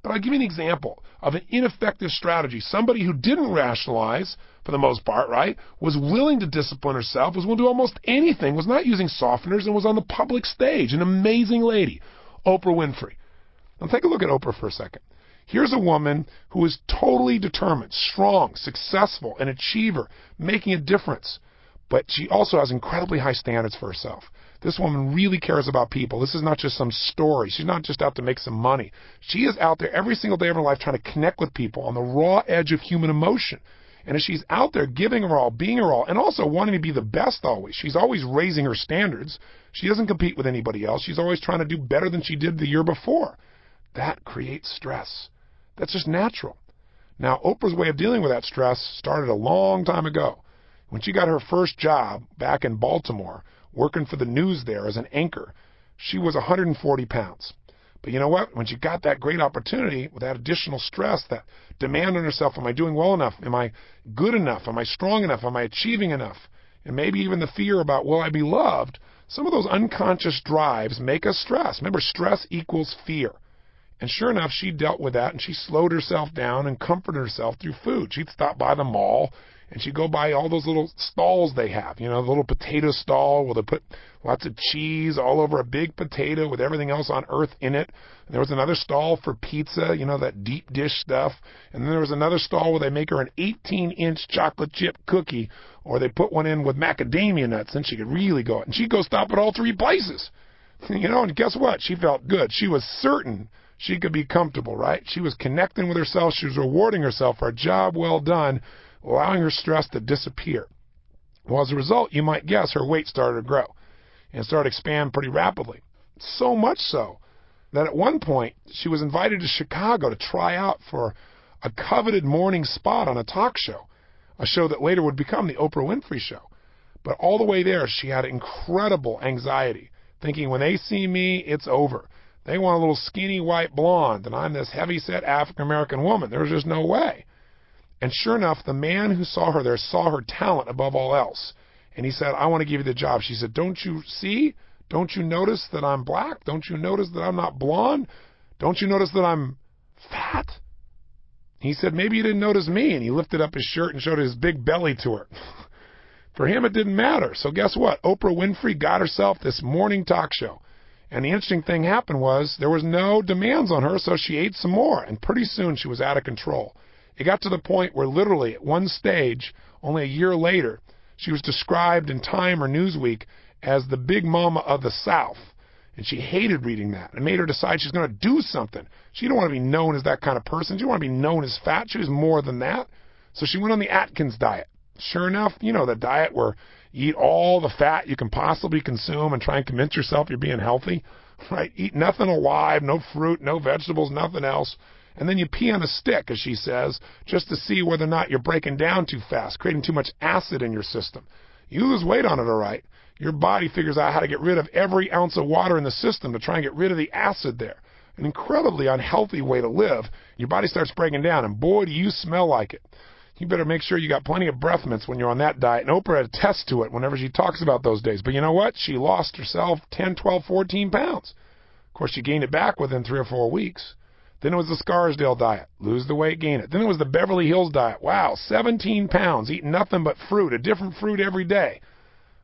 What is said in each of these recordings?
But I'll give you an example of an ineffective strategy. Somebody who didn't rationalize, for the most part, right, was willing to discipline herself, was willing to do almost anything, was not using softeners, and was on the public stage. An amazing lady, Oprah Winfrey. Now take a look at Oprah for a second. Here's a woman who is totally determined, strong, successful, an achiever, making a difference. But she also has incredibly high standards for herself. This woman really cares about people. This is not just some story. She's not just out to make some money. She is out there every single day of her life trying to connect with people on the raw edge of human emotion. And as she's out there giving her all, being her all, and also wanting to be the best always, she's always raising her standards. She doesn't compete with anybody else. She's always trying to do better than she did the year before. That creates stress. That's just natural. Now, Oprah's way of dealing with that stress started a long time ago. When she got her first job back in Baltimore, working for the news there as an anchor, she was 140 pounds. But you know what? When she got that great opportunity with that additional stress, that demand on herself, am I doing well enough? Am I good enough? Am I strong enough? Am I achieving enough? And maybe even the fear about, will I be loved? Some of those unconscious drives make us stress. Remember, stress equals fear. And sure enough, she dealt with that, and she slowed herself down and comforted herself through food. She'd stop by the mall, and she'd go by all those little stalls they have, you know, the little potato stall where they put lots of cheese all over a big potato with everything else on earth in it. And there was another stall for pizza, you know, that deep dish stuff. And then there was another stall where they make her an 18-inch chocolate chip cookie, or they put one in with macadamia nuts, and she could really go. And she'd go stop at all three places. You know, and guess what? She felt good. She was certain she could be comfortable, right? She was connecting with herself. She was rewarding herself for a job well done, allowing her stress to disappear. Well, as a result, you might guess her weight started to grow and started to expand pretty rapidly. So much so that at one point she was invited to Chicago to try out for a coveted morning spot on a talk show, a show that later would become the Oprah Winfrey Show. But all the way there, she had incredible anxiety, thinking when they see me, it's over. They want a little skinny white blonde, and I'm this heavy-set African-American woman. There's just no way. And sure enough, the man who saw her there saw her talent above all else. And he said, I want to give you the job. She said, don't you see? Don't you notice that I'm black? Don't you notice that I'm not blonde? Don't you notice that I'm fat? He said, maybe you didn't notice me. And he lifted up his shirt and showed his big belly to her. For him, it didn't matter. So guess what? Oprah Winfrey got herself this morning talk show. And the interesting thing happened was there was no demands on her, so she ate some more. And pretty soon she was out of control. It got to the point where literally at one stage, only a year later, she was described in Time or Newsweek as the big mama of the South. And she hated reading that. It made her decide she's going to do something. She didn't want to be known as that kind of person. She didn't want to be known as fat. She was more than that. So she went on the Atkins diet. Sure enough, you know, the diet where you eat all the fat you can possibly consume and try and convince yourself you're being healthy, right? Eat nothing alive, no fruit, no vegetables, nothing else. And then you pee on a stick, as she says, just to see whether or not you're breaking down too fast, creating too much acid in your system. You lose weight on it, all right. Your body figures out how to get rid of every ounce of water in the system to try and get rid of the acid there. An incredibly unhealthy way to live. Your body starts breaking down, and boy, do you smell like it. You better make sure you got plenty of breath mints when you're on that diet. And Oprah attests to it whenever she talks about those days. But you know what? She lost herself 10, 12, 14 pounds. Of course, she gained it back within 3 or 4 weeks. Then it was the Scarsdale diet. Lose the weight, gain it. Then it was the Beverly Hills diet. Wow, 17 pounds, eating nothing but fruit, a different fruit every day.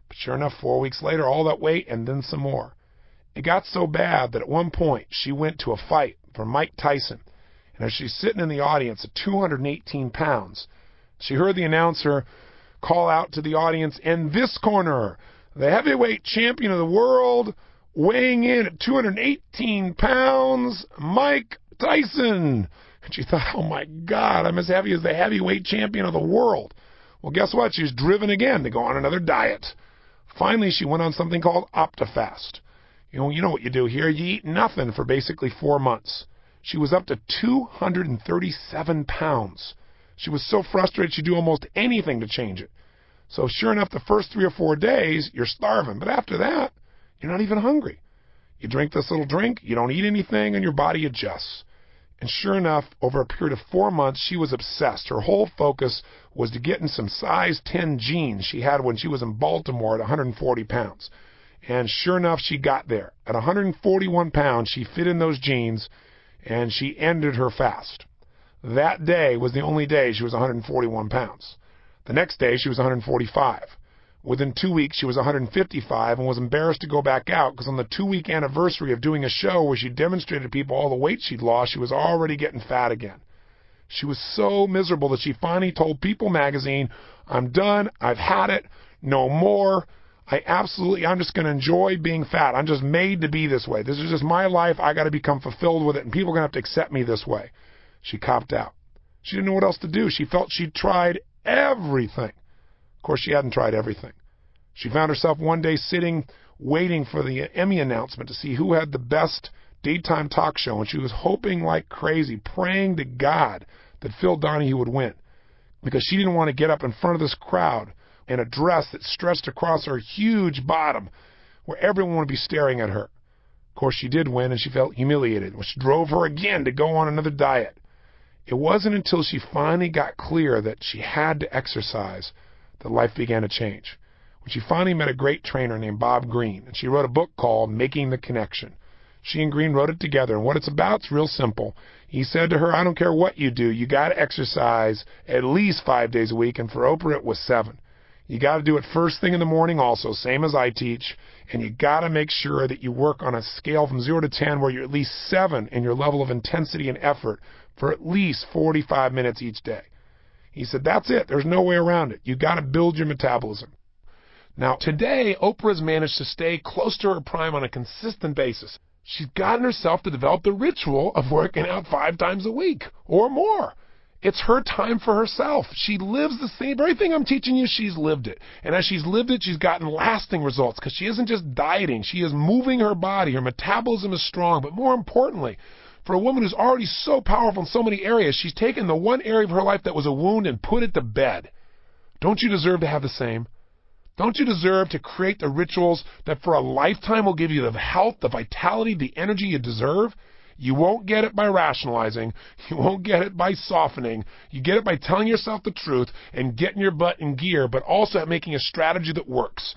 But sure enough, 4 weeks later, all that weight and then some more. It got so bad that at one point she went to a fight for Mike Tyson. And as she's sitting in the audience at 218 pounds, she heard the announcer call out to the audience, in this corner, the heavyweight champion of the world, weighing in at 218 pounds, Mike Tyson. And she thought, oh my God, I'm as heavy as the heavyweight champion of the world. Well, guess what? She's driven again to go on another diet. Finally, she went on something called OptiFast. You know what you do here? You eat nothing for basically 4 months. She was up to 237 pounds. She was so frustrated she'd do almost anything to change it. So sure enough, the first 3 or 4 days, you're starving. But after that, you're not even hungry. You drink this little drink, you don't eat anything, and your body adjusts. And sure enough, over a period of 4 months, she was obsessed. Her whole focus was to get in some size 10 jeans she had when she was in Baltimore at 140 pounds. And sure enough, she got there. At 141 pounds, she fit in those jeans, and she ended her fast. That day was the only day she was 141 pounds. The next day, she was 145. Within 2 weeks, she was 155 and was embarrassed to go back out because on the 2-week anniversary of doing a show where she demonstrated to people all the weight she'd lost, she was already getting fat again. She was so miserable that she finally told People magazine, "I'm done. I've had it. No more. I'm just going to enjoy being fat. I'm just made to be this way. This is just my life. I got to become fulfilled with it, and people are going to have to accept me this way." She copped out. She didn't know what else to do. She felt she'd tried everything. Of course, she hadn't tried everything. She found herself one day sitting, waiting for the Emmy announcement to see who had the best daytime talk show, and she was hoping like crazy, praying to God that Phil Donahue would win, because she didn't want to get up in front of this crowd in a dress that stretched across her huge bottom, where everyone would be staring at her. Of course, she did win, and she felt humiliated, which drove her again to go on another diet. It wasn't until she finally got clear that she had to exercise that life began to change. When she finally met a great trainer named Bob Greene, and she wrote a book called Making the Connection. She and Greene wrote it together, and what it's about is real simple. He said to her, "I don't care what you do, you got to exercise at least 5 days a week," and for Oprah it was 7. You got to do it first thing in the morning also, same as I teach, and you got to make sure that you work on a scale from 0 to 10 where you're at least 7 in your level of intensity and effort for at least 45 minutes each day. He said, that's it. There's no way around it. You got to build your metabolism. Now, today, Oprah's managed to stay close to her prime on a consistent basis. She's gotten herself to develop the ritual of working out 5 times a week or more. It's her time for herself. She lives the same very thing I'm teaching you. She's lived it. And as she's lived it, she's gotten lasting results because she isn't just dieting. She is moving her body. Her metabolism is strong. But more importantly, for a woman who's already so powerful in so many areas, she's taken the one area of her life that was a wound and put it to bed. Don't you deserve to have the same? Don't you deserve to create the rituals that for a lifetime will give you the health, the vitality, the energy you deserve? You won't get it by rationalizing. You won't get it by softening. You get it by telling yourself the truth and getting your butt in gear, but also making a strategy that works.